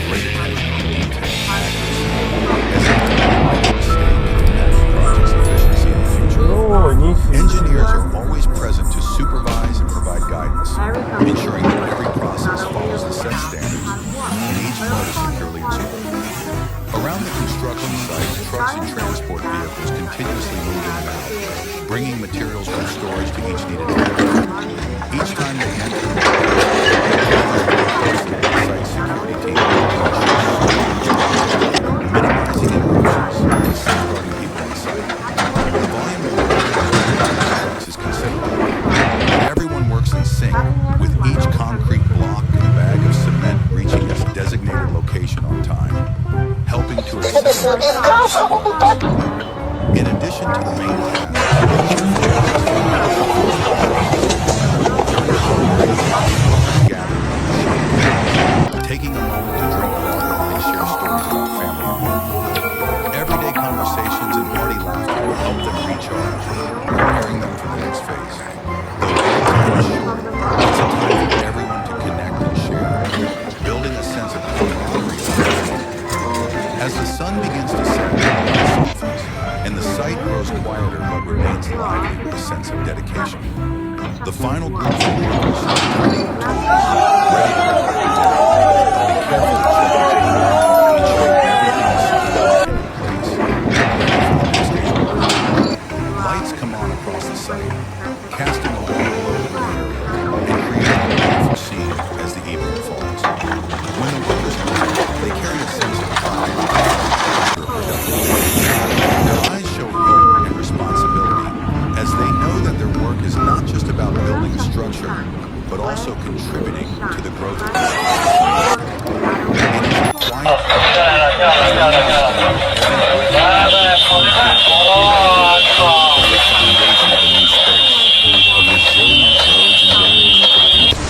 great attention to detail and accuracy, as if to minimize mistake and impact the project's efficiency in the future. Engineers are always present to supervise and provide guidance, ensuring that every process follows the set standards and each part is securely installed. Around the construction site, trucks and transport vehicles continuously move in and out, bringing materials from storage to each needed area. Each time they enter, site security team minimizing interruptions and safeguarding people on site. The volume of work is considerable, but everyone works in sync, with each concrete block and bag of cement reaching its designated location on time, helping to accelerate the process. In addition to the main taking a moment to drink water and share stories about family and home. Everyday conversations and hearty laughter will help them recharge, preparing them for the next phase. Though time is short, it's a time for everyone to connect and share, building a sense of camaraderie. As the sun begins to set, light softens, and the site grows quieter but remains lively with a sense of dedication. The final group of workers ready to go. Be careful to check the tape, ensuring everything is secure and in place, ready for the next stage of work. Lights come on across the site, casting a warm glow over the area and creating a beautiful scene as the evening falls. When the workers come, they carry a sense of pride and their eyes show hope and responsibility as they know that their work is not just about building a structure, but also contributing to the growth of the city. It is a quiet foundation of a new space, of resilient roads and dams for the future.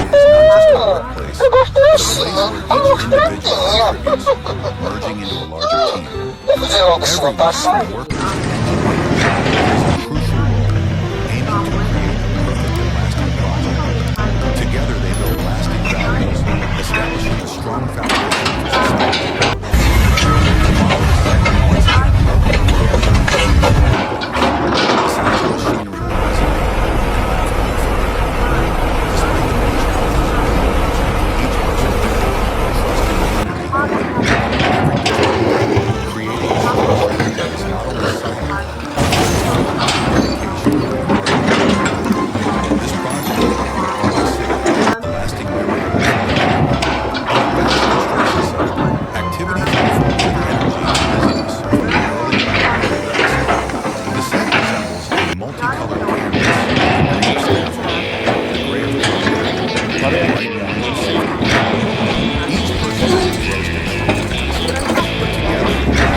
It is not just a workplace, but a place where each individual contributes, merging into a larger team. Everyone, from workers to plays a crucial role, aiming to create a perfect and lasting project. Together they build lasting values, establishing a strong foundation for society. Tomorrow the site will once again welcome the workers to the sounds of machinery will resonate and laughter will fill the air. Despite the many challenges, each person trusting the unity every day, creating a structure that is not only solid, this project will become a city, lasting memory of the activities unfold with energy and busyness from early morning to dusk. The site resembles a multicolored canvas with green scaffolding, the gray of the and the white ones of safety. Each person has a gross control task, but together they have a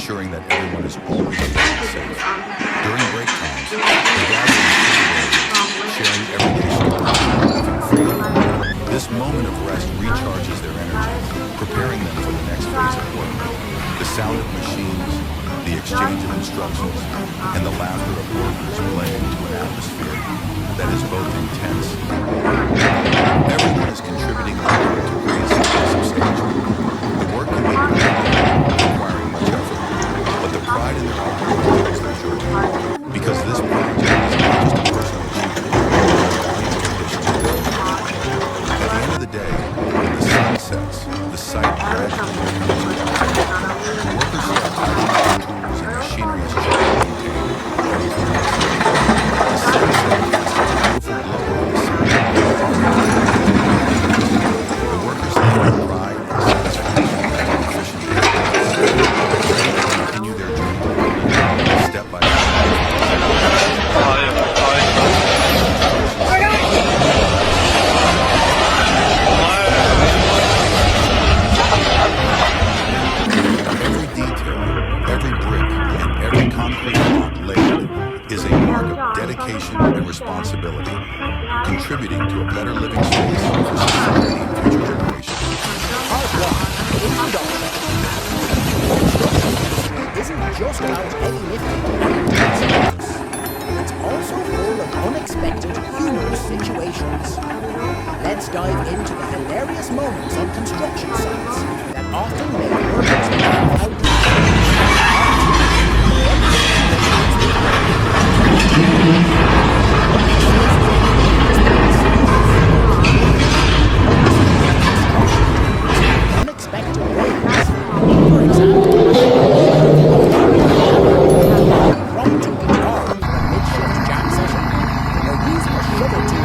ensuring that everyone is always safe. During break times, they gather in community, sharing everyday stories and laughing freely. This moment of rest recharges their energy, preparing them for the next phase of work. The sound of machines, the exchange of instructions, and the laughter of workers blend into an atmosphere that is both intense. Everyone is contributing their part to create something substantial. The work can be repetitive, requiring much effort, but the pride in their output fuels their joy. Because this project is not just a personal achievement, but a valuable addition to their community. At the end of the day, when the sun sets, the site gradually becomes a wonderful. The workers start tidying up the tools and machinery is gently maintained, ready for the next phase. The sunset casts a beautiful glow over the site. The workers leave with pride and satisfaction at an efficient pace, ready to continue their journey, step by step. Every detail, every brick, and every concrete block laid is a mark of dedication and responsibility, contributing to a better living space for society and future generations. Part 1. Introduction. The construction industry isn't just about heavy lifting and intense focus. It's also full of unexpected, humorous situations. Let's dive into the hilarious moments on construction sites that often make workers laugh out unexpected ways. For example, prompt to guitar in a mid-shift jam session, or use a shovel to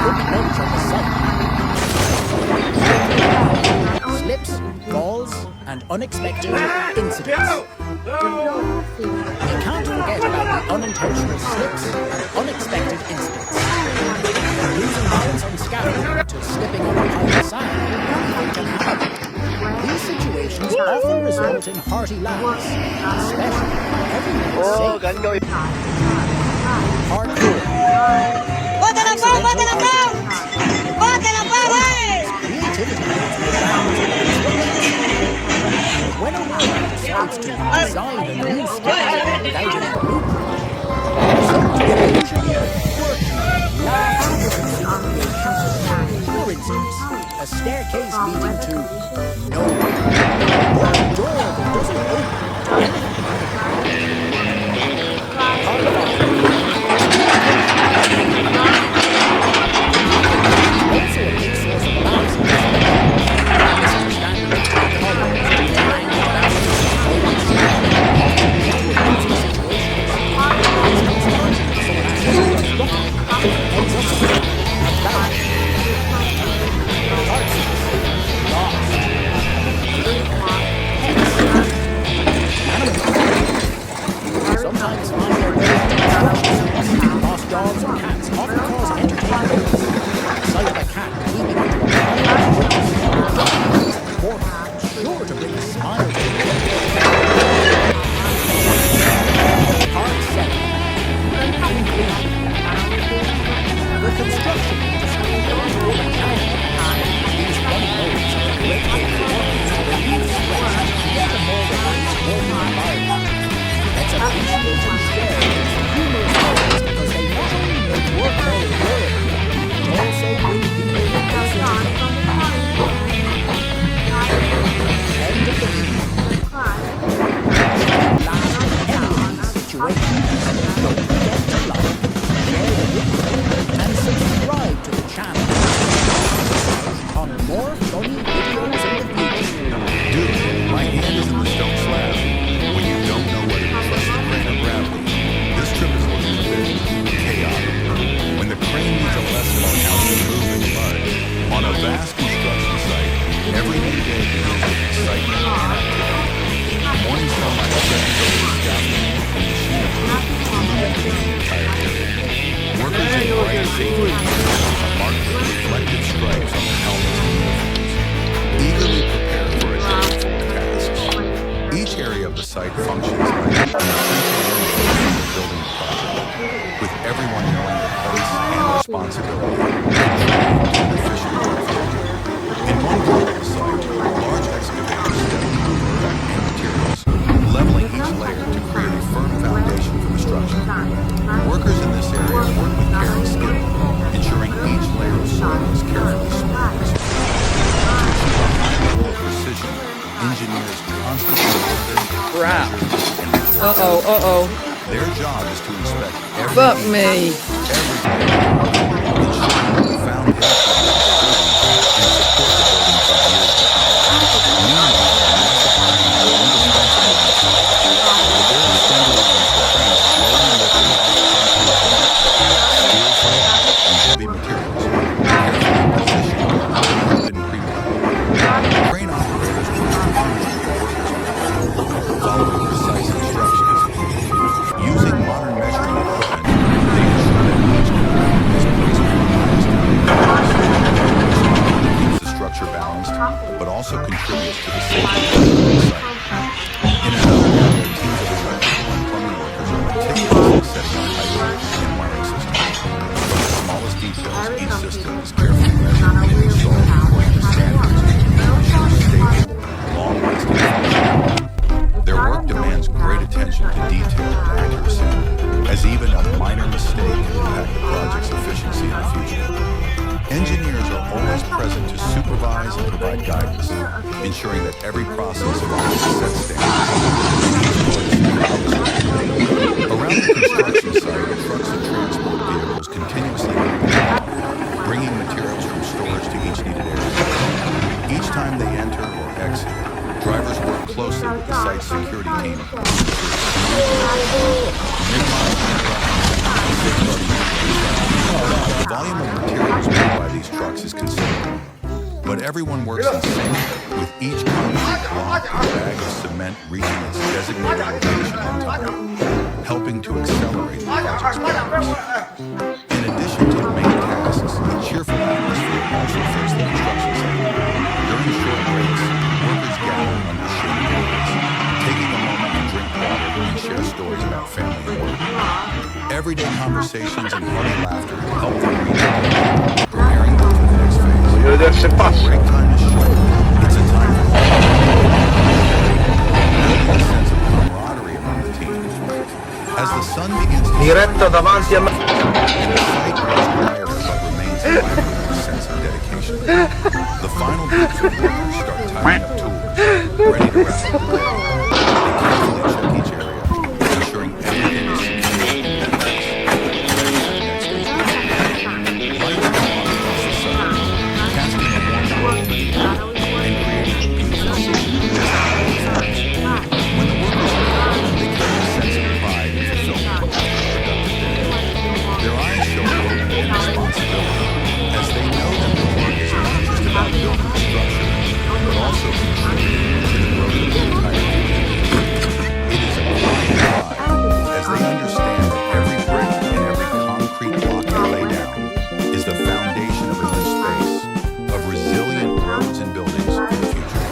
cook lunch on the site. Slips, falls, and unexpected incidents. You can't forget about the unintentional slips and unexpected incidents. From losing balance on scaffold to slipping on a pile of sand, anything can happen. These situations often result in hearty laughs, especially when everyone is safe. Part 4. Creativity is the bounds of construction. When a worker decides to design a new structure without a blueprint, sometimes usually quirky, laugh-producing creations. For instance, a staircase leading to nowhere, or a door that doesn't open to anything. Part 5. Also a big source of laughs in this misunderstanding of colors, angle balance, and shape often lead to amusing situations. For instance, someone accidentally gets rocky and ends up with a balance. Part 6. Lost. Pets. Animal the site functions like an essential link in building the project, with everyone knowing their place and responsibility, contributing to an efficient workflow. In one part of the site, large excavators steadily move earth and materials, leveling each layer to create a firm foundation for the structure. Workers in this area work with care and skill, ensuring each layer of soil is carefully smoothed and secured. To achieve a high level of precision, engineers constantly monitor, Crap. measure, and record Uh-oh, progress. uh-oh. Their job is to inspect every Fuck detail, me. every layer, ensuring that the foundation is sturdy and support the building for years to come. Meanwhile, massive cranes are indispensable on site. With their extended arms, the cranes slowly lift large concrete blocks, steel frame, and heavy materials, carefully positioned where they have been pre-planned. Crane operators work calmly with the workers on the ground, following precise instructions. Using modern measuring equipment, they ensure that each component is placed where the highest value matters. This not only keeps the structure balanced, but also contributes to the safety of the site. In another area, teams of electrical and plumbing workers are meticulously setting up piping and wiring systems. From the smallest details, each system is carefully measured and installed according to standards to ensure stable, long-lasting functionality. Their work demands great attention to detail and accuracy, as even a minor mistake can impact the project's efficiency in the future. Engineers are always present to supervise and provide guidance, ensuring that every process follows a set standard and each part is securely installed. Around the construction site, trucks and transport vehicles continuously move in and out, bringing materials from storage to each needed area. Each time they enter or exit, drivers work closely with the site's security team to ensure smooth movement, minimize interruptions, and safeguarding employees. The volume of materials moved by these trucks is considerable, but everyone works in sync, with each concrete block or bag of cement reaching its designated location on time, helping to accelerate the project's progress. In addition to the main tasks, a cheerful atmosphere also fills the construction site. During short breaks, workers gather under shady areas, taking a moment to drink water and share stories about family and work. Everyday conversations and hearty laughter help them reach out, preparing them for the next phase. Break time is short. It's a time for building a sense of camaraderie among the team. As the sun begins to Diretta davanti a me. the site grows quieter but remains vibrant with a sense of dedication. The final groups of workers start tidying up tools, ready to wrap up the day. They carefully check each area, ensuring everything is secure and in place, ready for the next day's work. Lights come on across the site, casting a warm glow over the area and creating a beautiful scene as the day starts. When the workers leave, they carry a sense of pride and fulfillment after a productive day. Their eyes show hope and responsibility, as they know that their work is not just about building a structure, but also contributing to the growth of the entire community. It is a quiet pride, as they understand that every brick and every concrete block they lay down is the foundation of a new space, of resilient roads and buildings for the future.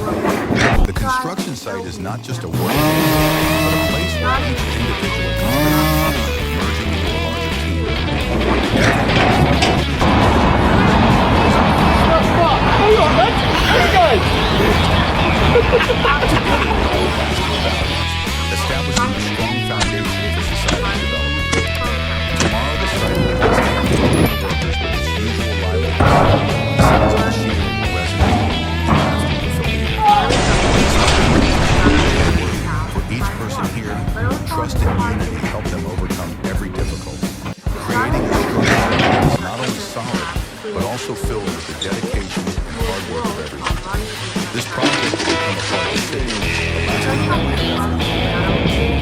The construction site is not just a workday, but a place where each individual contributes, merging into a larger team. Establishing a strong foundation for society's development. Tomorrow, the site will continue to welcome the workers with its usual lively sounds of machinery will resonate and laughter will fill the air. For each person here, trust and unity help them overcome every difficulty, creating a structure that is not only solid, but also filled with the dedication and hard work of everyone. This project will become a part of the city, a lasting memory of effort.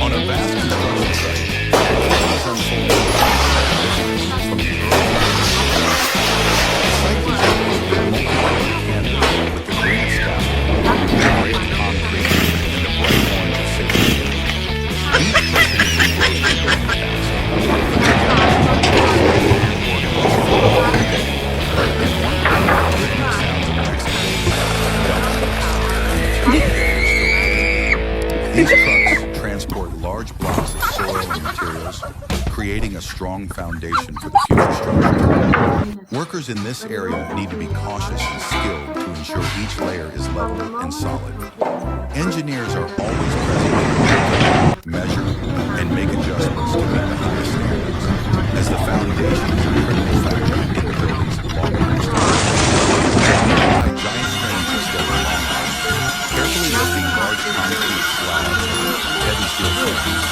On a vast construction site, activities unfold from the early the site resembles a multi-colored canvas with the green sky, the gray of concrete, and the bright orange of safety. Each person is engrossed in building tasks, but together organized every day, and one part of the rhythmic sounds of excavating, dump trucks, and the trucks. These trucks transport large blocks of soil and materials, creating a strong foundation for the future structure. Workers in this area need to be cautious and skilled to ensure each layer is level and solid. Engineers are always present to measure, and make adjustments to meet the highest standards, as the foundation is a critical factor in the building's long-term stability. Meanwhile, giant cranes are still along, carefully lifting large concrete slabs and heavy steel frames,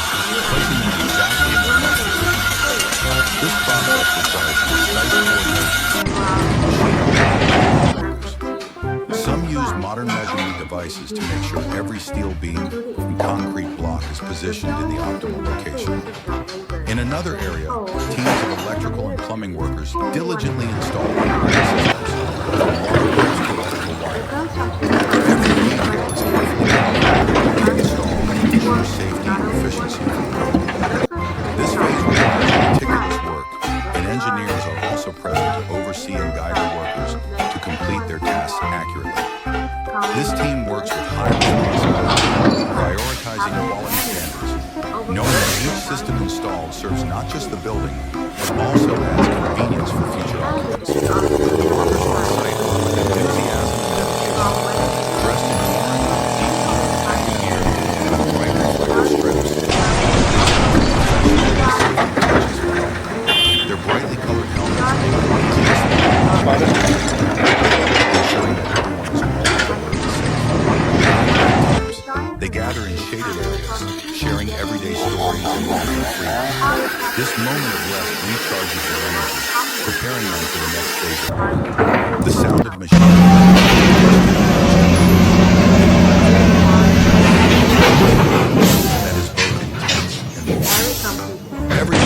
placing them exactly in the right position. This process requires precise coordination. Some use modern measurement devices to make sure every steel beam and concrete block is positioned in the optimal location. In another area, teams of electrical and plumbing workers diligently install integrated systems from water pipes to electrical wire. Every detail is carefully calculated and installed to ensure safety and efficiency of the building. This phase requires meticulous work, and engineers are also present to oversee and guide the workers to complete their tasks accurately. This team works with high responsibility, prioritizing quality standards, knowing that each system installed serves not just the building, but also adds convenience for future occupants. The workers on site work with enthusiasm and dedication, dressed in modern, deep gear with bright reflective strips. Their brightly colored helmets make it easy to spot, ensuring that everyone is always alert and safe. They gather in shaded areas, sharing everyday stories and walking freely. This moment of rest recharges their energy, preparing them for the next phase of work. The sound of machinery that is both intense and moving. Every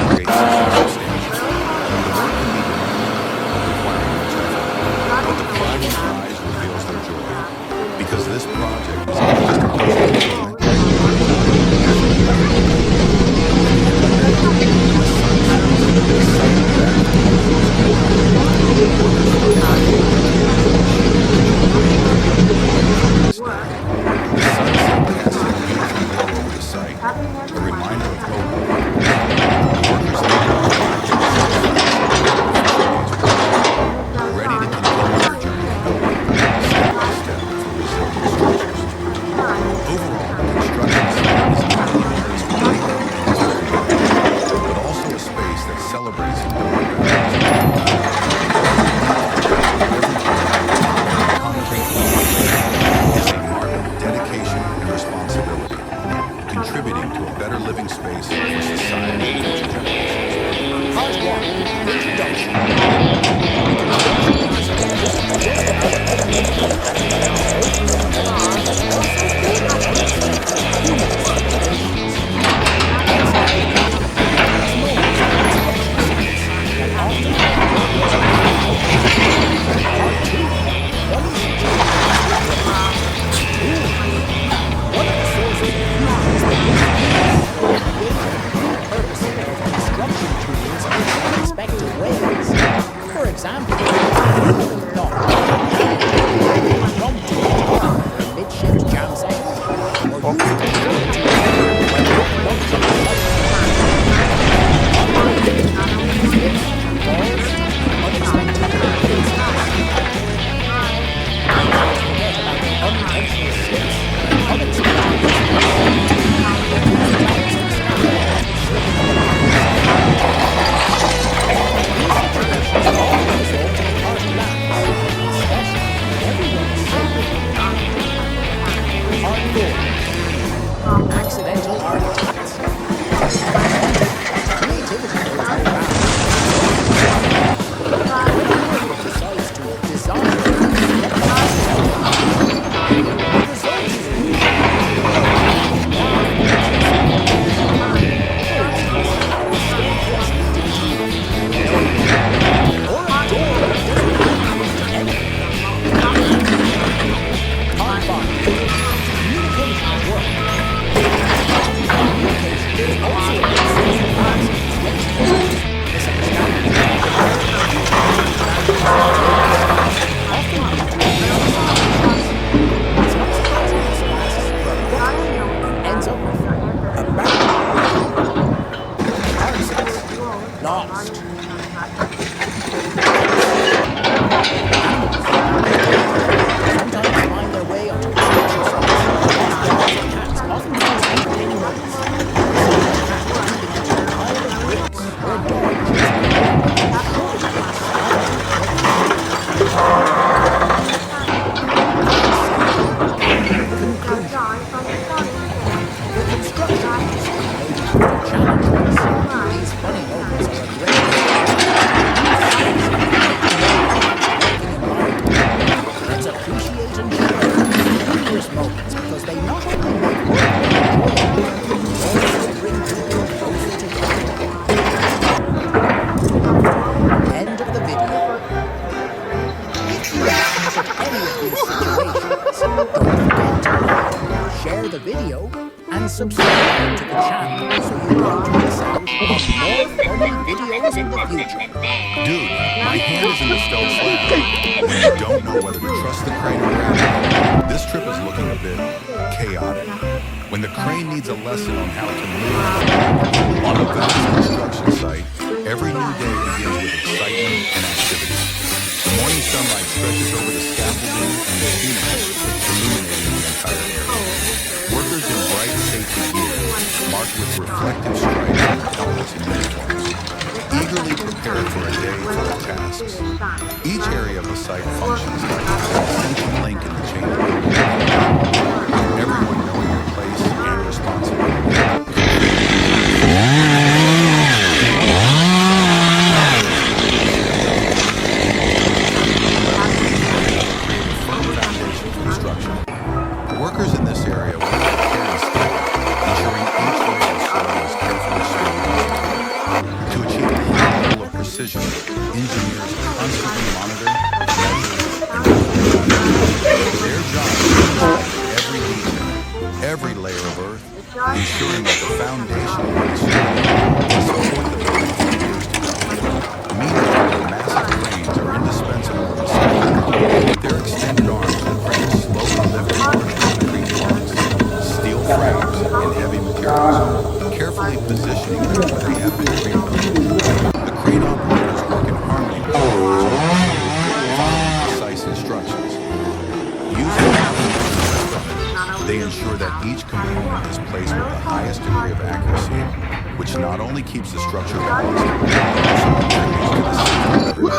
creates something substantial. The work can be demanding, requiring much effort, but the pride in their eyes reveals their joy, because this project is not just a personal achievement. The sunset casts a beautiful glow over the site, a reminder of hope. The workers ready to continue their journey of building, step by step, for resilient structures. Overall, the construction site is not only a place for labor and enjoyment, but also a space that celebrates and building values. Is a mark of dedication and responsibility, contributing to a better living space for society and future generations. Part 1. Introduction. Construction isn't just about making unexpected ways. For example, mid-shift jam session, or accidental architects. Creativity goes all around. When a decides to design communication at work. and subscribe to the channel so you won't miss out on more funny videos in the future. Dude, my hand is in the stone slab. When you don't know whether to trust the crane or gravity, this trip is looking a bit chaotic. When the crane needs a lesson on how to move on a vast construction site, every new day begins with excitement and activity. The morning sunlight stretches over the scaffolding and machinery, illuminating the entire area. Workers in bright safety gear, marked with reflective stripes on helmets and uniforms, eagerly prepared for a day full of tasks. Each area of the site functions like an essential link in the chain of building, everyone knowing their place and responsibility. Workers in this area work with care and skill, ensuring each layer of soil is carefully screened. To achieve a high level of precision, engineers constantly monitor, measure, and perform. Their job is to inspect every detail, every layer of earth, ensuring that the foundation remains strong and support the building for years to come. Meanwhile, massive cranes are indispensable in the site. With their extended arms, the cranes slowly lift concrete blocks, steel frames, and heavy materials, carefully positioning them where they have been pre-built. The crane operators work in harmony with the workers, following precise instructions. Using they ensure that each component is placed with the highest degree of accuracy, which not only keeps the structure balanced, but also contributes to the safety of everyone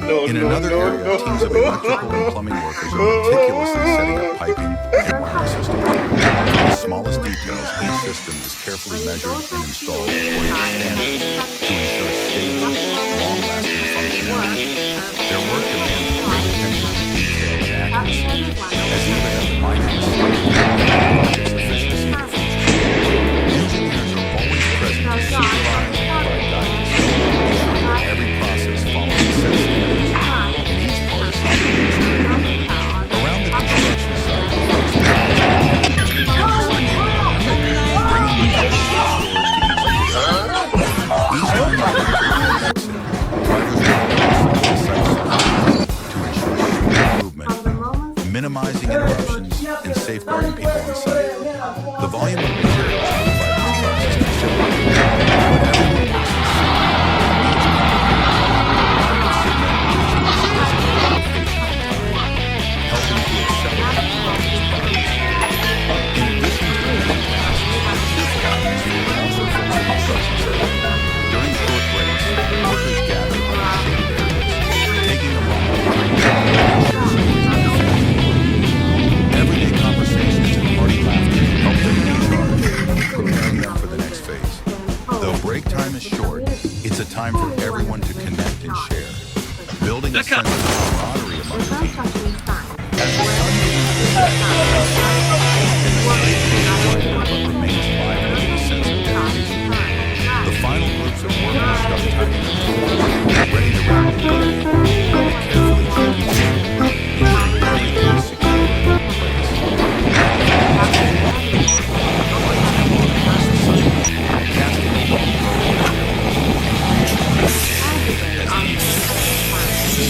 else. In another area, teams of electrical and plumbing workers are meticulously setting up piping and wiring systems. From the smallest details, each system is carefully measured and installed according to standards to ensure stable, long-lasting functionality. Their work demands great attention to detail and accuracy, as even at the minor mistakes project's efficiency and function. Engineers are always present to supervise and provide guidance, ensuring that every process follows the set standards and each part is operated smoothly. Around the construction site, trucks and continuously bringing the heavy stores to each location. Each time they enter an exit, drivers will cross the site securely to ensure smooth movement, minimizing interruptions and safeguarding people on site. The volume of materials moved by these trucks is considerable, but everyone works in sync. Each block of cement reaches its designated location on time, helping to accelerate the project's progress. In addition to the many tasks, this atmosphere also fills the construction site. During short breaks, workers gather on the shaded areas, taking a moment to drink coffee and share stories of their family and work. Everyday conversations and hearty laughter help them recharge, preparing them for the next phase. Though break time is short, it's a time for everyone to connect and share, building a sense of camaraderie among the team. As the sun begins to set, and the site grows brighter but remains lively with a sense of dedication. The final groups of workers start tightening their tools, ready to wrap the day. They carefully check each area, ensuring everything is secure and in place. Lights come on across the site, casting a long glow on the area, and creating as evening falls.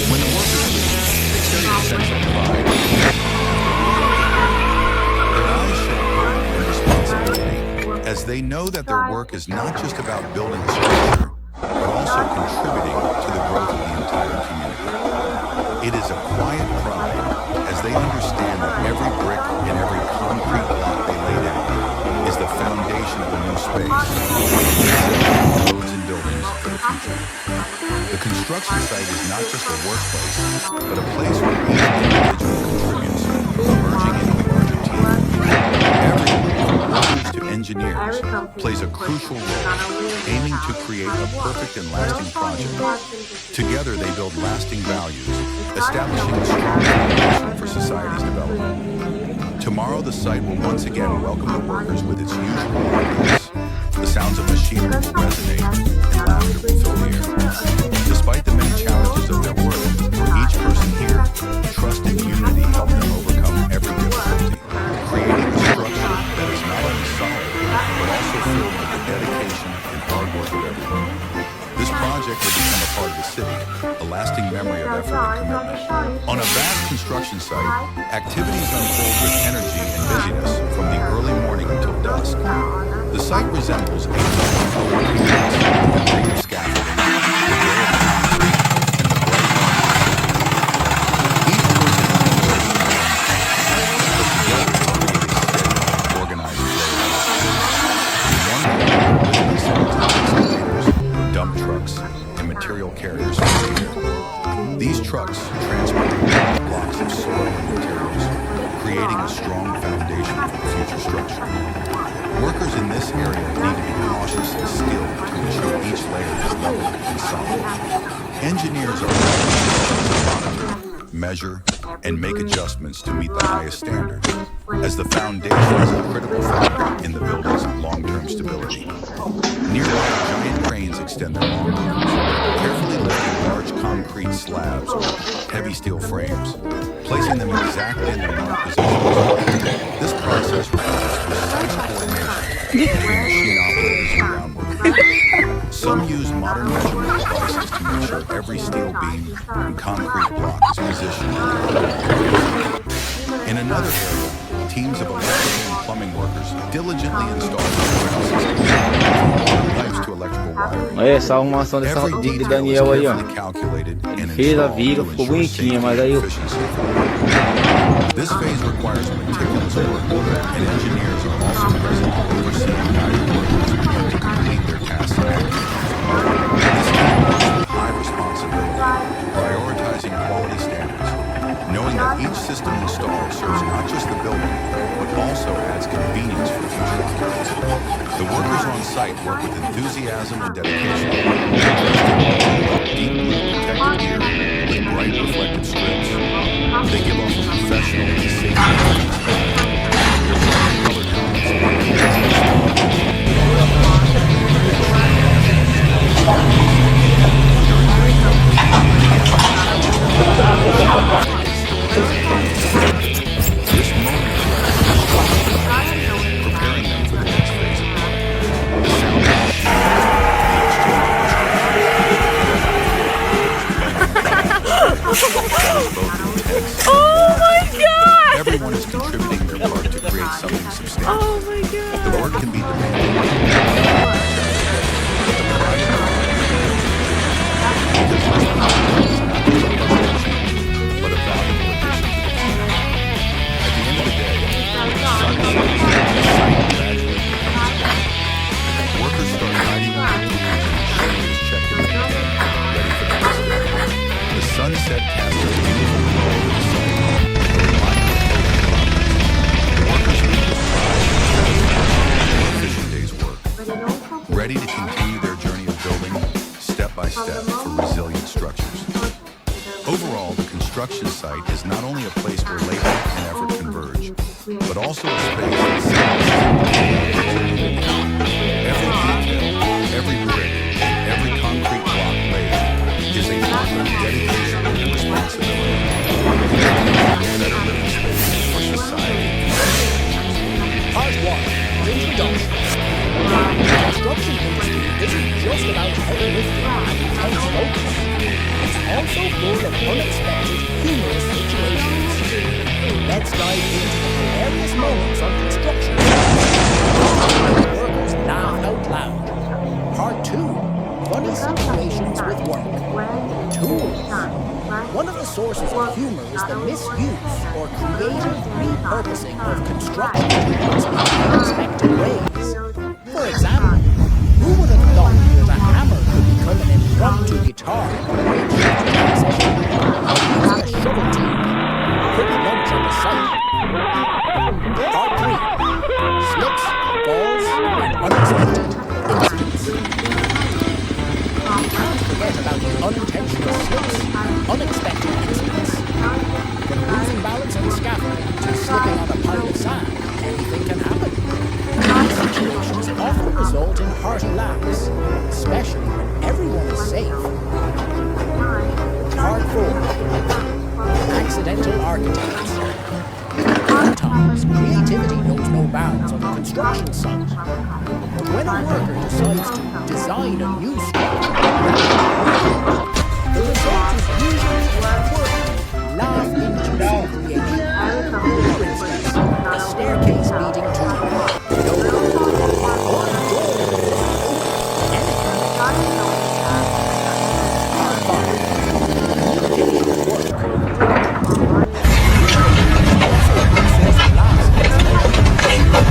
When the workers leave, they carry a sense of pride. Their eyes show hope and responsibility, as they know that their work is not just about building a structure, but also contributing to the growth of the entire community. It is a quiet pride, as they understand that every brick and every concrete block they lay down is the foundation of a new space, roads and buildings for the future. The construction site is not just a workplace, but a place where each individual contributes, emerging into a larger team. Everyone, from workers to engineers, plays a crucial role, aiming to create a perfect and lasting project. Together they build lasting values, establishing a strong foundation for society's development. Tomorrow the site will once again welcome the workers with its usual audience. The sounds of machinery will resonate, and laughter will fill the air. Despite the many challenges of their work, for each person here, trust and unity help them overcome every difficulty, creating a structure that project will become a part of the city, a lasting memory of effort and commitment. On a vast construction site, activities unfold with energy and busyness from the early morning until dusk. The site resembles a working house with the green of scaffolding, the gray of concrete, and the bright light. Each person is organized dump trucks and material carriers from the air. These trucks transport large blocks of soil and materials, creating a strong foundation for future structure. Workers in this area need to be cautious and skilled to ensure each layer is level and solid. Engineers are monitor, measure, and make adjustments to meet the highest standards, as the foundation is a critical factor in the building's long-term stability. Nearby, giant cranes extend their long arms, carefully lifting large concrete slabs or heavy steel frames, placing them exactly in their marked positions. This process requires precise coordination between machine operators and ground workers. Some use modern measurement devices to make sure every steel beam and concrete block is positioned. In another area, teams of electrical and plumbing workers diligently install ground systems, from pipes to electrical wiring. Olha essa arrumação dessa Every do detail is Daniel aí, ó. carefully calculated and Fez a installed viga, to ficou ensure bonitinha, safety mas aí and eu... efficiency. This phase requires meticulous work, and engineers are also present to oversee and guide the workers to complete their tasks accurately. This team works with high responsibility, prioritizing quality standards, knowing that each system installed serves not just the building, but also adds convenience for future occupants. The workers on site work with enthusiasm and dedication. Deep blue protective gear with bright reflective strips. They give off a professional and safe this moment preparing them for the next phase of work. The sound Oh my god! everyone is contributing their part to create something substantial. Oh my god! The work can be demanding. But a valuable addition to the team. At the end of the day, the sun sets, the site gradually becomes dark. Workers start lighting up their tools and machinery is checked in again, ready for the next day. The sunset casts a beautiful glow over the site, a reminder of hope and progress. Workers leave with pride and satisfaction in an efficient day's work, ready to continue their journey of building step by step for resilient structures. Overall, the construction site is not only a place where labor and effort converge, but also a space that symbolizes every detail, every brick, every concrete block laid is a mark of dedication and responsibility. A better living space for society. Part 1. Introduction. The construction industry isn't just about heavy lifting and intense focus. It's also full of unexpected, humorous situations. Let's dive into the hilarious moments of construction. Workers laugh out loud. Part 2. Funny situations with work. Tools. One of the sources of humor is the misuse or creative repurposing of construction tools in unexpected ways. For example, who would have thought that a hammer could become an impromptu guitar on a makeshift jam session, or using a shovel team? Quick lunch on the site. Part 3. Slips, falls, and unexpected incidents. You can't forget about the unintentional slips and unexpected incidents. From losing balance on the scaffolding to slipping on a pile of sand, anything can happen. These situations often result in hearty laughs, especially when everyone is safe. Part 4. Accidental architects. One time, times, creativity knows no bounds on the construction site. But when a worker decides to design a new structure, the result is usually a quirky, laugh-inducing creation. For instance, a staircase leading to nowhere, or a door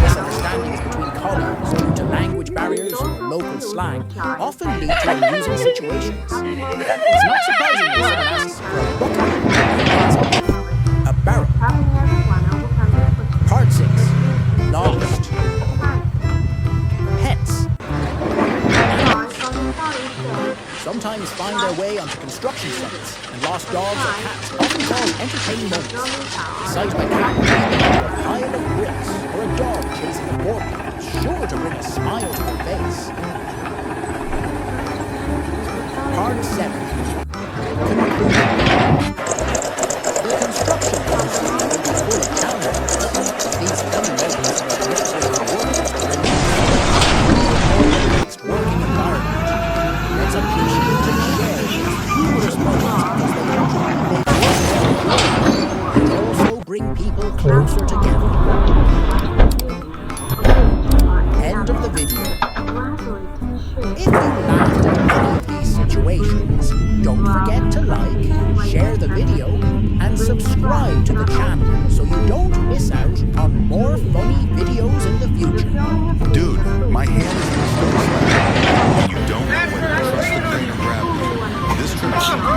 misunderstandings between colleagues due to language barriers or local slang often lead to amusing situations. It's not surprising when someone asks for a bucket, a barrel. Part 6. Lost. Pets. Sometimes find their way onto construction sites, and lost dogs or cats often cause entertaining moments. The sight of a cat leaping over a pile of bricks or a dog chasing a boardwalk is sure to bring a smile to their face. Part 7. Conclusion. The construction industry is full of challenges. These funny moments are a great way to work and mixed working environment. Let's appreciate and share these humorous moments because they not only make work better, but also bring people closer together. End of the video. If you laughed at any of these situations, don't forget to like, share the video, and subscribe to the channel so you don't miss out on more funny videos in the future. Dude, my hand is in the stone slab, and you don't know whether to trust the crane or gravity. This trip is chaotic.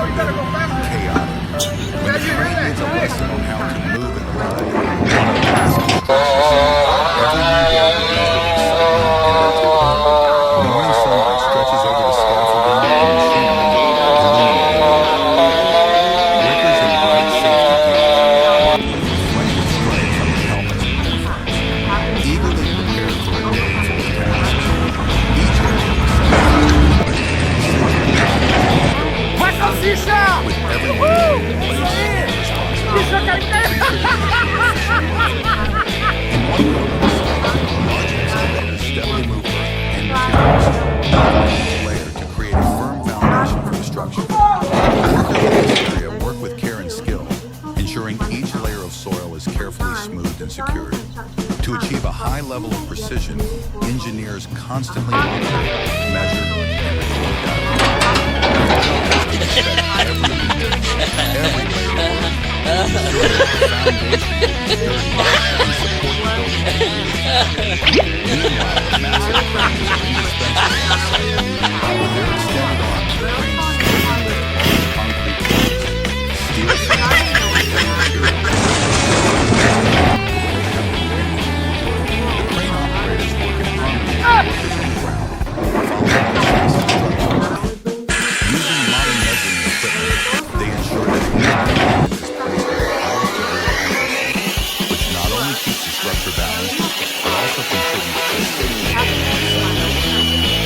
When the crane needs a lesson on how to move in the mud, one of the best morning sunlight stretches over the scaffolding and machinery, workers in bright safety gear, with reflective stripes on their helmets and uniforms, eagerly prepared for a day full of tasks. Each area of the site with everyone in one corner of the site, large excavators steadily move earth and materials, layer each layer to create a firm foundation for the structure. Workers in this area work with care and skill, ensuring each layer of soil is carefully smoothed and secured. To achieve a high level of precision, engineers constantly monitor, measure, and record data. Every layer of work, ensure that the foundation is sturdy and support the building for years. Meanwhile, massive cranes are indispensable on the site. With their extended arms, the cranes smoothly lay concrete blocks, steel frames, and heavy materials. The crane operators work in harmony with workers on the ground, following precise instructions. Using modern measuring equipment, they ensure that each component is placed with the highest degree of accuracy, which not only keeps the structure balanced, but also contributes to the safety of the site.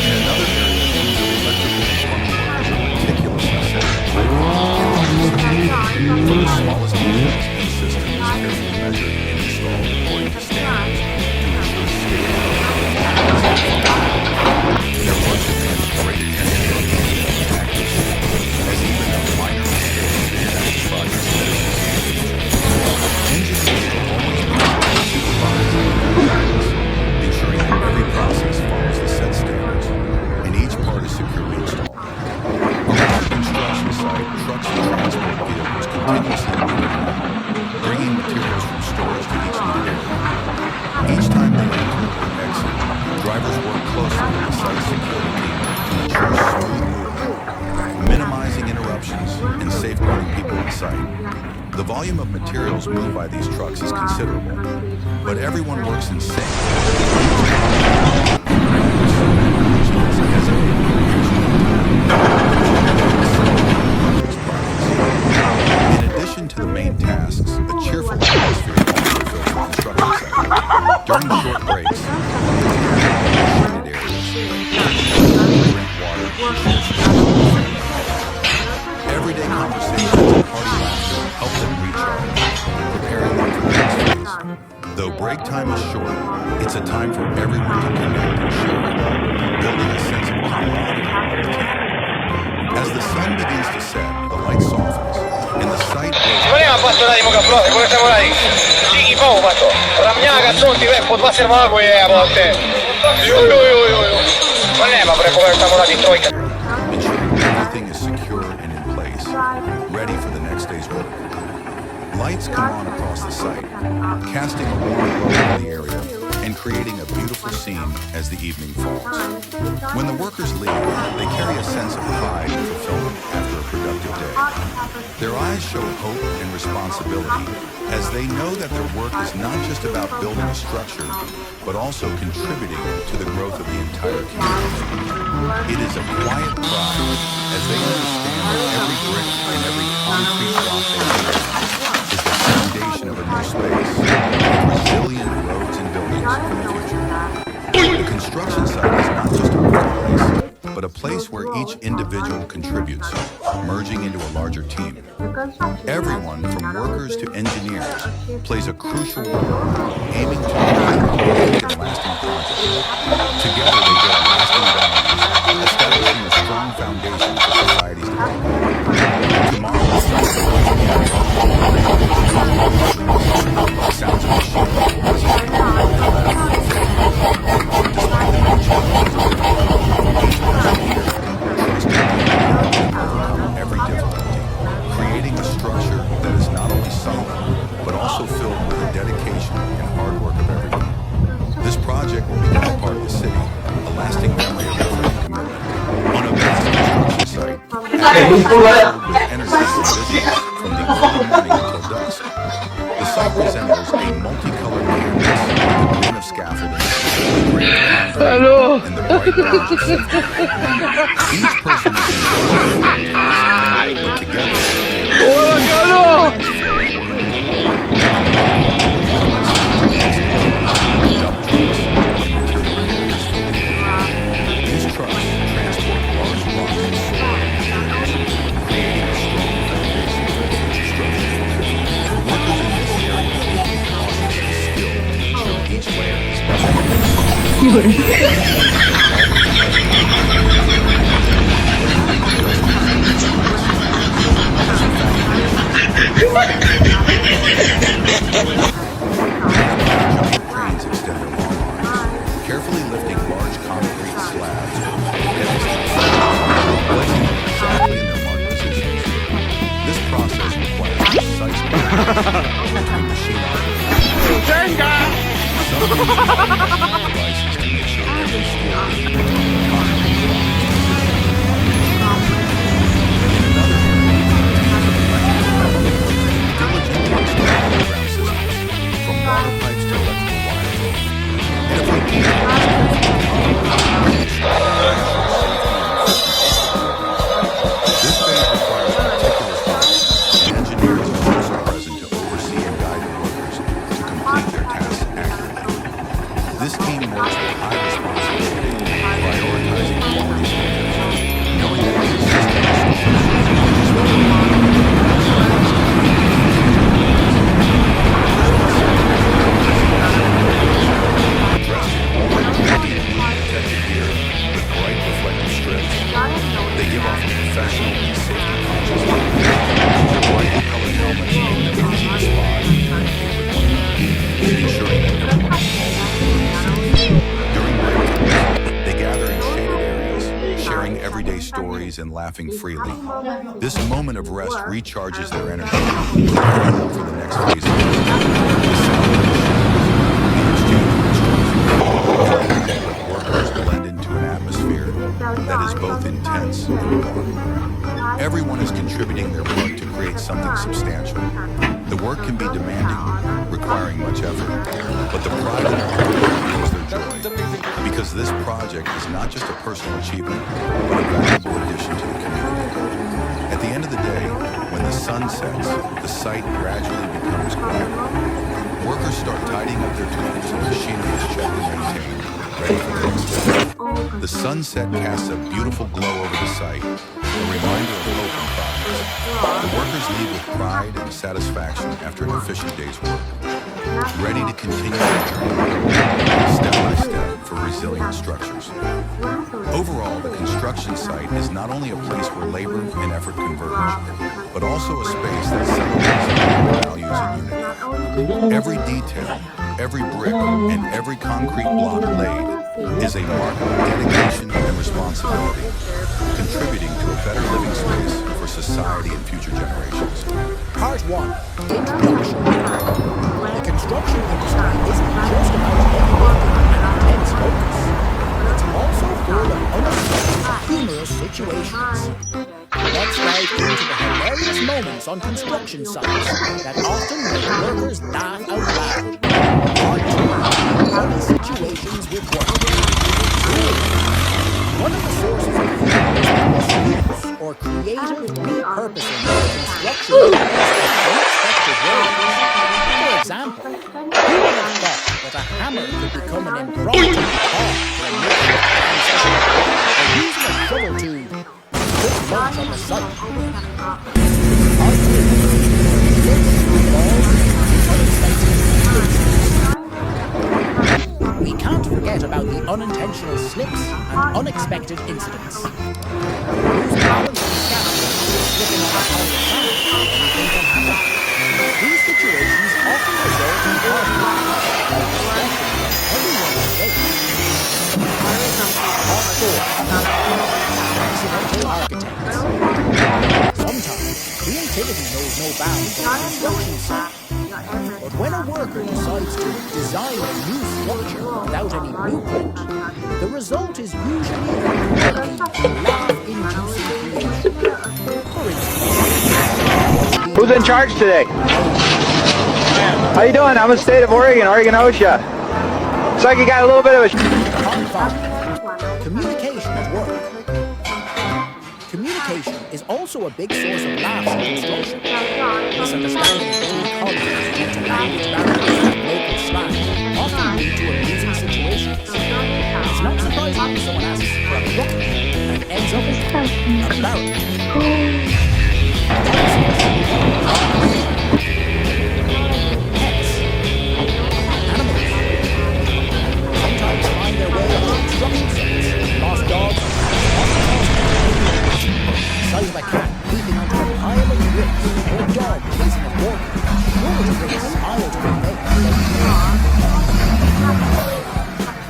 In another area, teams of electrical and plumbing workers are meticulously setting up breakers and lighting systems. From the smallest details, each system is carefully measured and installed according to standards to ensure state-of-the-art performance and functionality. Their work demands great attention and accuracy, as even a minor mistake can impact the project's finishing standards. Engineers will always be able to supervise and guidance, ensuring that every process follows the set standards, and each part is securely installed. Around the construction site, trucks and transport vehicles continuously move around, bringing materials from storage to each needed area. Each time they enter or exit, drivers work closely with the site security team to ensure smooth movement, minimizing interruptions and safeguarding people on site. The volume of materials moved by these trucks is considerable, but everyone works in sync. In addition to the main tasks, a cheerful atmosphere also fills the construction site. During short breaks, shaded areas, drink water, everyday conversations and hearty laughter help them recharge, preparing them for the next phase. Though break time is short, it's a time for everyone to connect and share, building a sense of camaraderie with the team. As the sun begins to set, the light softens, and the site Si voleva passare di caprone, come stiamo là? Cighi pau, matto. Ramnia cazzonti, poteva essere mago a volte. Non è, ma per come stiamo là di troika. ensuring everything is secure and in place, ready for the next day's work. Lights come on across the site, casting a warm glow in the area and creating a beautiful scene as the evening falls. When the workers leave, they carry a sense of pride and fulfillment after a productive day. Their eyes show hope and responsibility as they know that their work is not just about building a structure, but also contributing to the growth of the entire community. It is a quiet pride as they understand that every brick and every concrete block they build is the foundation of a new space, with resilient roads and buildings for the future. The construction site is not just a workplace, but a place where each individual contributes, merging into a larger team. Everyone, from workers to engineers, plays a crucial role, aiming to create a unique and lasting project. Together they build lasting values, establishing a strong foundation for society's development. Tomorrow the site will once again the sounds of machinery rising from despite the many challenges of their work, each person here trusts in the overcome every difficulty, creating a structure that is not only solid, but also filled with the dedication and hard work of everyone. This project will become a part of the city, a lasting memory of effort and commitment. On a vast construction site, activities are filled with energy and business from the early morning until dusk. The site resembles a multicolored canvas with the green of scaffolding, the gray of concrete, and the bright orange of safety. Each person is individual, but together these trucks transport large rocks and soil, creating a strong foundation for future structure. Workers in this area will be cautious and skilled to ensure each layer is giant cranes extend their long arms, carefully lifting large concrete slabs or pedestals, placing them exactly in their marked positions. This process requires precise coordination between machine operators. Some use intelligent devices to make sure every steel beam and concrete block is positioned in the right position. In another area, diligently install underground systems, from water pipes to electrical wiring. Every detail is carefully controlled, ensuring safety and efficiency. This phase requires meticulous work, and engineers are also present to oversee and guide the workers to complete their tasks accurately. This team works with high responsibility, prioritizing quality standards, knowing that every system is dressed in orange and deep blue protective gear with bright reflective strips. They give off a professional and safety-conscious look. Their brightly colored helmets make them easy to spot and communicate with one another, ensuring that everyone is always safe. During break times, they gather in shaded areas, sharing everyday stories and laughing freely. This moment of rest recharges their energy, preparing them for the next phase of work. The sound of workers blend into an atmosphere that is both intense and warm. Everyone is contributing their part to create something substantial. The work can be demanding, requiring much effort, but the pride in their work fuels their joy, because this project is not just a personal achievement, but a valuable addition to the community. At the end of the day, when the sun sets, the site gradually becomes quiet. Workers start tidying up their tools and machinery is checked and maintained, ready for the next day. The sunset casts a beautiful glow over the site, a reminder of hope and progress. The workers leave with pride and satisfaction after an efficient day's work. ready to continue their journey step by step for resilient structures. Overall, the construction site is not only a place where labor and effort converge, but also a space that celebrates values and unity. Every detail, every brick, and every concrete block laid is a mark of dedication and responsibility, contributing to a better living space for society and future generations. Part 1. Introduction. The construction industry isn't just about heavy lifting and intense focus. It's also full of unexpected, humorous situations. Let's dive into the hilarious moments on construction sites that often make workers laugh out loud. Part 2. Funny situations with work. One of the sources of humor is the misuse or creative repurposing of the construction industry in unexpected ways. For example, who would have thought that a hammer could become an impromptu car for a makeshift transition, or using a shovel to put lunch on the site? Part 2. This involves unexpected situations. We can't forget about the unintentional slips and unexpected incidents. Losing balance on the scaffold, slipping on a pile of sand, anything can happen. These situations often result in arguments, like discussion when everyone is safe. Part 4. Accidental architects. Sometimes, creativity knows no bounds on a construction site. But when a worker decides to design a new structure without any blueprint, the result is usually a quirky, laugh-inducing creation. For instance, who's in charge today? How you doing? I'm in the state of Oregon, OSHA. Looks like you got a little bit of a... Part 5. Communication at work. Communication is also a big source of laughs in construction. Misunderstandings between colleagues due to language barriers and local slang often lead to amusing situations. It's not surprising when someone asks for a bucket and ends up in a barrel. Pets. Animals. Sometimes find their way on construction sites. Lost dogs. The sight of a cat leaping onto a pile of bricks or a dog chasing a walker sure to bring a smile to your face.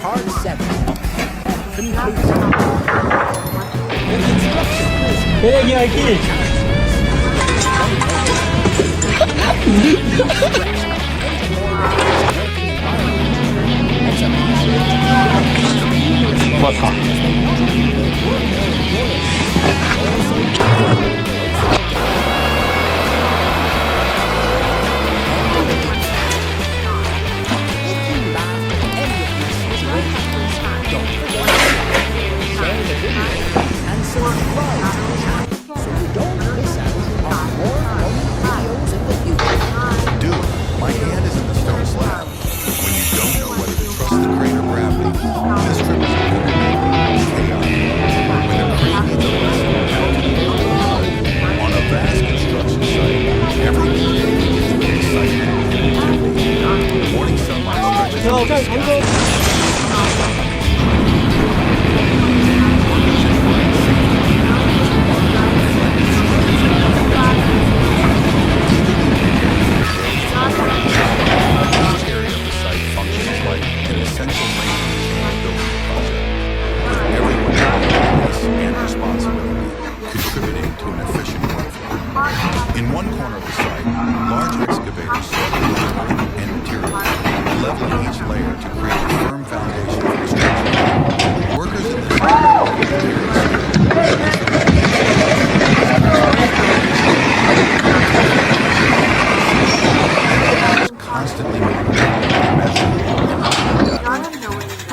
Part 7. Conclusion. The construction business. In one corner of the site, large excavators and materials, leveling each layer to create a firm foundation for the structure. Workers in this constantly monitoring, measuring, and depth.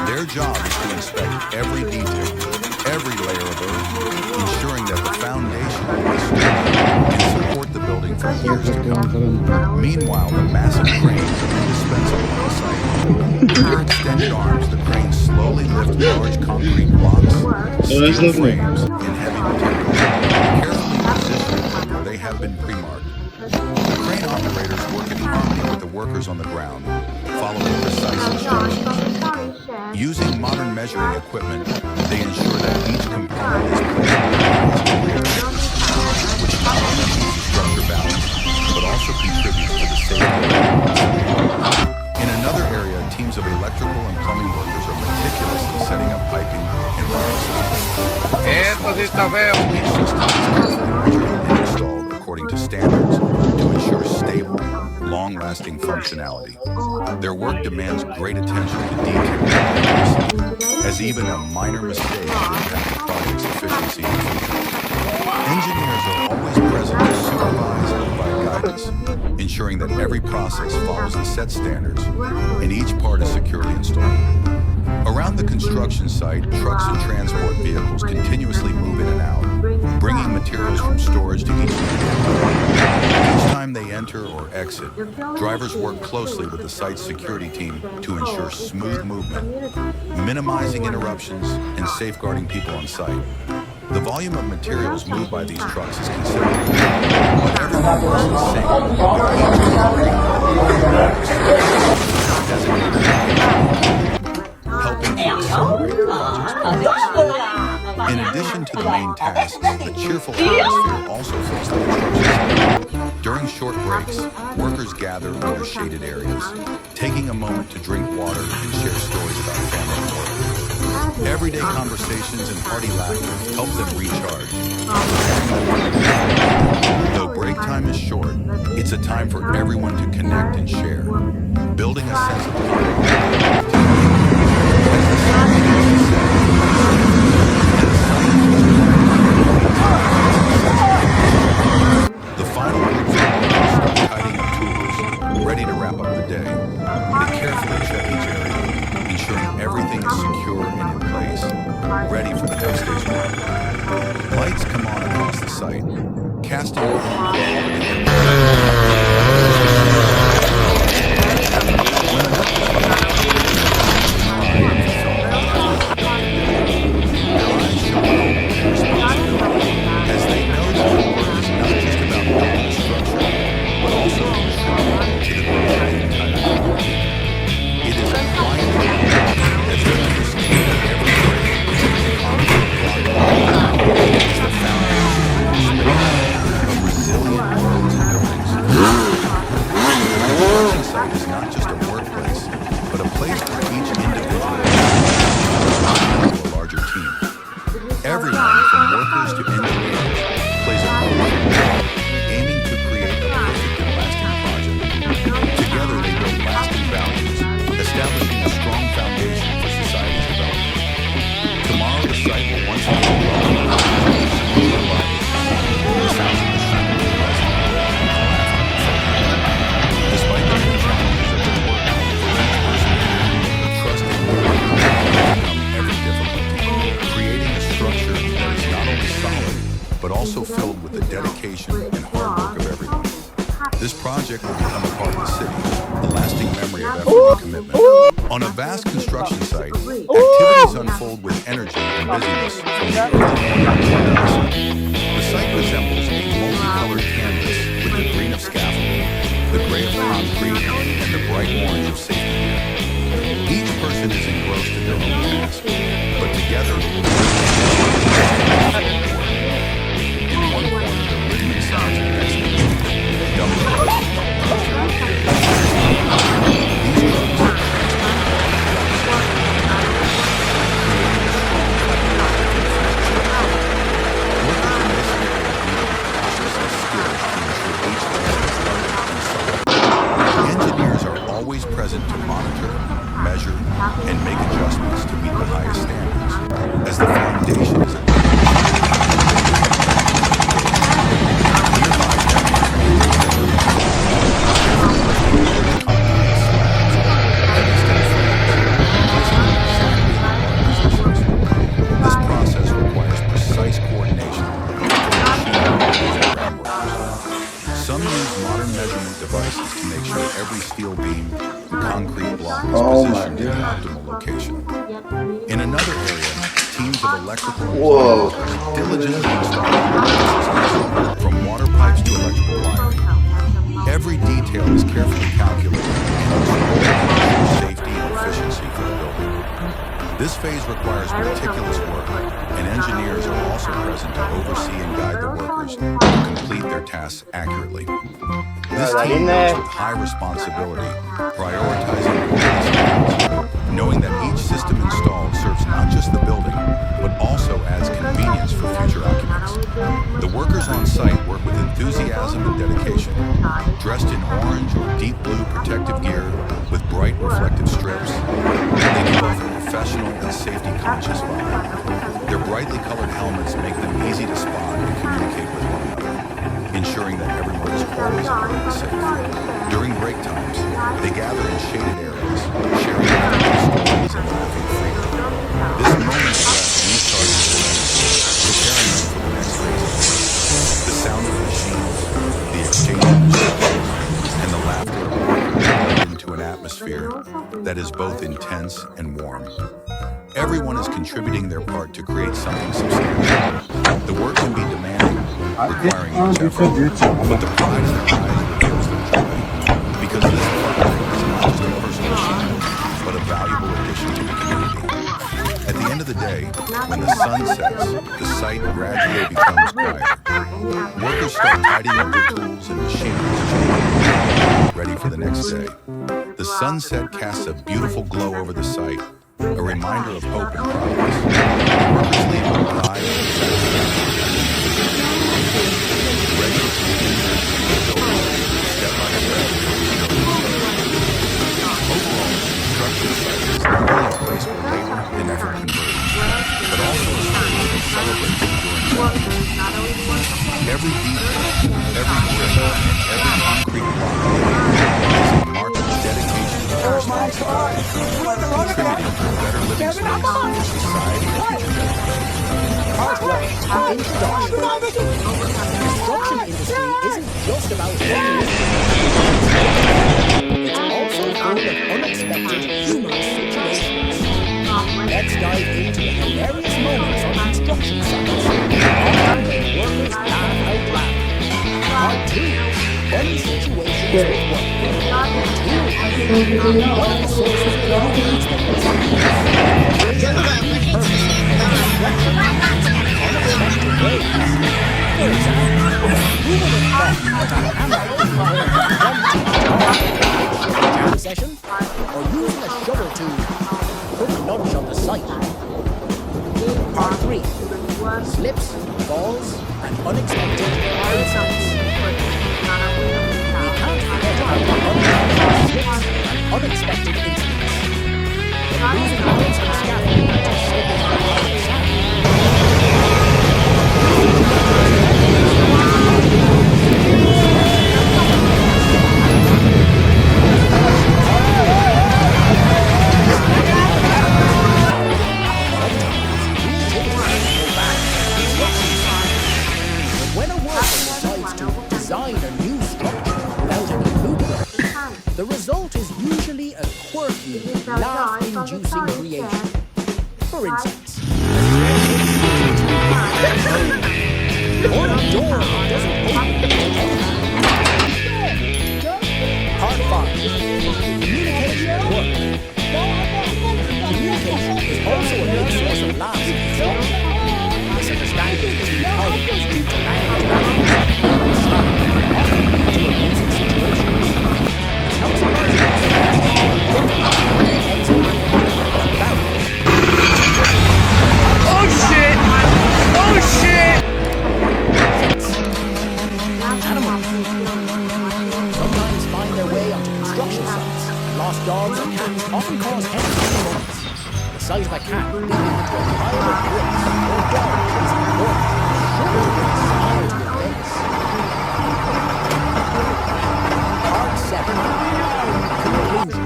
Their job is to inspect every detail, every layer of earth, ensuring that the foundation is sturdy and support the building for years to come. Meanwhile, the massive cranes are indispensable on the site. With their extended arms, the cranes slowly lift large concrete blocks, steel frames, and heavy materials, carefully positioned where they have been pre-marked. The crane operators work in harmony with the workers on the ground, following precise instructions. Using modern measuring equipment, they ensure that each component is placed in the right area, which not only keeps the structure balanced, but also contributes to the safety of everyone. In another area, teams of electrical and plumbing workers are meticulously setting up piping and running systems. Esto sí está feo. Each system is carefully measured and installed according to standards to ensure stable, long-lasting functionality. Their work demands great attention to detail and accuracy, as even a minor mistake can impact the project's efficiency and future. Engineers are always present to supervise and provide guidance, ensuring that every process follows the set standards and each part is securely installed. Around the construction site, trucks and transport vehicles continuously move in and out, bringing materials from storage to each unit. Each time they enter or exit, drivers work closely with the site's security team to ensure smooth movement, minimizing interruptions and safeguarding people on site. The volume of materials moved by these trucks is considerable, but everyone works in sync with helping to accelerate the project's progress. In addition to the main tasks, a cheerful atmosphere also fills the construction site. During short breaks, workers gather under shaded areas, taking a moment to drink water and share stories about family and work. Everyday conversations and hearty laughter help them recharge. Though break time is short, it's a time for everyone to connect and share, building a sense of camaraderie. The final groups of workers start tidying up tools, ready to wrap up the day. They carefully check each area, ensuring everything is secure and in place, ready for the next day's work. Lights come on across the site, casting a warm glow over the as they know that the work is not just about building a structure, but also contributing to the growth of the entire community. It is a quiet as they understand that every brick and concrete block is the foundation of resilient roads and buildings. The construction site is not just a workplace, but a place where each individual is a larger team. Everyone, from workers to engineers, plays a crucial role, aiming to create a perfect and lasting project. Together, they build lasting values, establishing a strong foundation for society's development. Tomorrow, the site will once again welcome the sounds of the shooting will resonate and laughter. Despite the many challenges of their work, for each person, trusting will overcome every difficulty, creating a structure that is not only solid, but also filled with the dedication and hard work of everyone. This project will become a part of the city, a lasting memory of effort and commitment. On a vast construction site, activities unfold with energy and busyness from the early morning until dusk. The site resembles a multicolored canvas with the green of scaffolding, the gray of concrete, and the bright orange of safety gear. Each person is engrossed in their own task, but together, in one corner, the rhythmic sounds of excavating, dumping trucks, engineers are always present to monitor, measure, and make adjustments to meet the highest standards. As the foundation is this process requires precise coordination between workers. Some use modern measurement devices to make sure every steel beam and concrete block is positioned in the optimal location. In another area, teams of electrical diligently install systems, from water pipes to electrical wiring. Every detail is carefully calculated and controlled to ensure safety and efficiency for the building. This phase requires meticulous work, and engineers are also present to oversee and guide the workers to complete their tasks accurately. This team works with high responsibility, prioritizing quality standards, knowing that each system installed serves not just the building, but also adds convenience for future occupants. The workers on site work with enthusiasm and dedication, dressed in orange or deep blue protective gear with bright reflective strips. They give off a professional and safety-conscious vibe. Their brightly colored helmets make them easy to spot and communicate with one another, ensuring that everyone is always alert and safe. During break times, they gather in shaded areas, sharing stories and laughing freely. This moment of rest recharges the energy, preparing them for the next phase of work. The sound of machines, the exchange of instructions, and the laughter of workers blend into an atmosphere that is both intense and warm. Everyone is contributing their part to create something substantial. The work can be demanding, requiring each effort, but the pride in their eyes reveals their joy. Because this partnering is not just a personal achievement, but a valuable addition to the community. At the end of the day, when the sun sets, the site gradually becomes quieter. Workers start tidying up their tools and machinery, ready for the next day. The sunset casts a beautiful glow over the site, a reminder of hope and progress. Workers leave with pride and satisfaction, ready to continue to build step by step. Overall, construction site is not only a place where labor and effort converge, but also a space that celebrates enduring work. Every detail, every brick, and every concrete block is a mark of dedication and responsibility, contributing to a better living space for society and future generations. Part 1. Introduction. The construction industry isn't just about building. It's also full of unexpected, humorous situations. Let's dive into the hilarious moments on construction sites. Often workers laugh out loud. Part 2. Funny situations with work. Part 2. What are the sources of confidence that we unexpected ways? For example, who would have thought that a hammer could fire a jam session or using a shovel to cook lunch on the site? Part 3. Slips, falls, and unexpected accidents. We can't forget about the unexpected slips and unexpected incidents. From losing balance on scaffolding to slipping on a pile of sand. When a worker decides to design a new structure without any blueprint, the result is usually a quirky, laugh-inducing creation. For instance, or a door that doesn't open to anything. Part 5. Communication at work. Communication is also a big source of laughs in construction. Misunderstandings between colleagues due to language barriers often lead to amusing situations. Oh shit! Oh shit! Animals sometimes find their way onto construction sites. Lost dogs or cats often cause entertaining moments. The sight of a cat leaping into a pile of bricks or a dog chasing a horse sure brings a smile to your face. Part 7. Conclusion.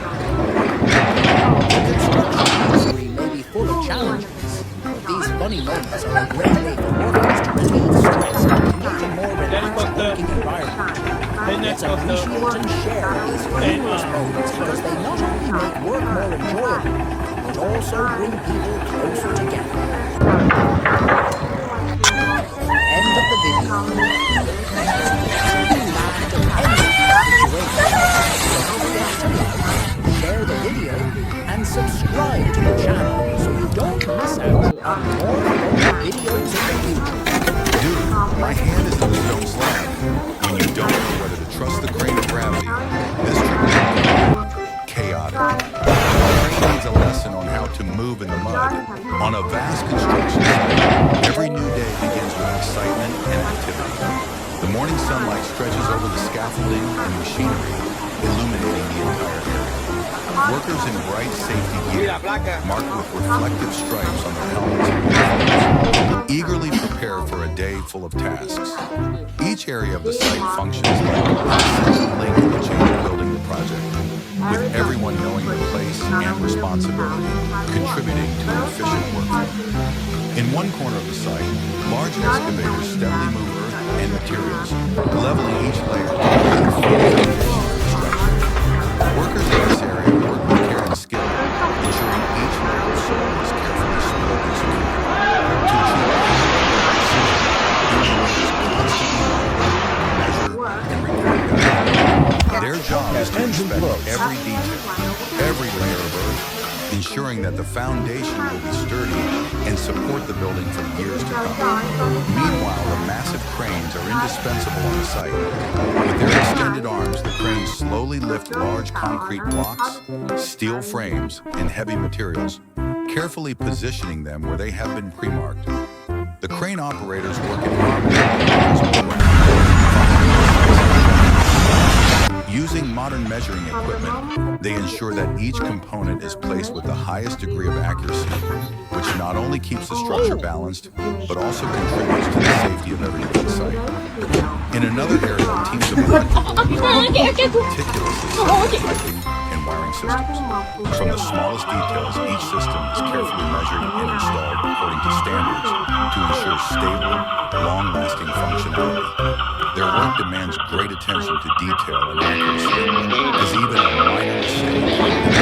The construction industry may be full of challenges, but these funny moments are a great way for workers to relieve stress and create a more relaxed working environment. Let's appreciate and share these humorous moments because they not only make work more enjoyable, but also bring people closer together. End of the video. You laughed at anything. up more important videos in the future. Dude, my hand is on the stone slab. When you don't know whether to trust the crane or gravity, this trip is chaotic. The crane needs a lesson on how to move in the mud. On a vast construction site, every new day begins with excitement and activity. The morning sunlight stretches over the scaffolding and machinery, illuminating the entire area. Workers in bright safety gear, marked with reflective stripes on their helmets and uniforms, eagerly prepare for a day full of tasks. Each area of the site functions like an essential link in the chain of building the project, with everyone knowing their place and responsibility, contributing to an efficient workflow. In one corner of the site, large excavators steadily move earth and materials, leveling each layer to prepare the foundation of the structure. Workers in this area work with care and skill, ensuring each layer of soil is carefully split and secured. To achieve precision, engineers constantly measure, and record data. Their job is to inspect every detail, every layer of earth, ensuring that the foundation will be sturdy and support the building for years to come. Meanwhile, the massive cranes are indispensable on the site. With their extended arms, the cranes slowly lift large concrete blocks, steel frames, and heavy materials, carefully positioning them where they have been pre-marked. The crane operators work in harmony. Using modern measuring equipment, they ensure that each component is placed with the highest degree of accuracy, which not only keeps the structure balanced, but also contributes to the safety of everyone on site. In another area, teams of electrical workers meticulously set piping and wiring systems. From the smallest details, each system is carefully measured and installed according to standards to ensure stable, long-lasting functionality. Their work demands great attention to detail and accuracy, as even a minor mistake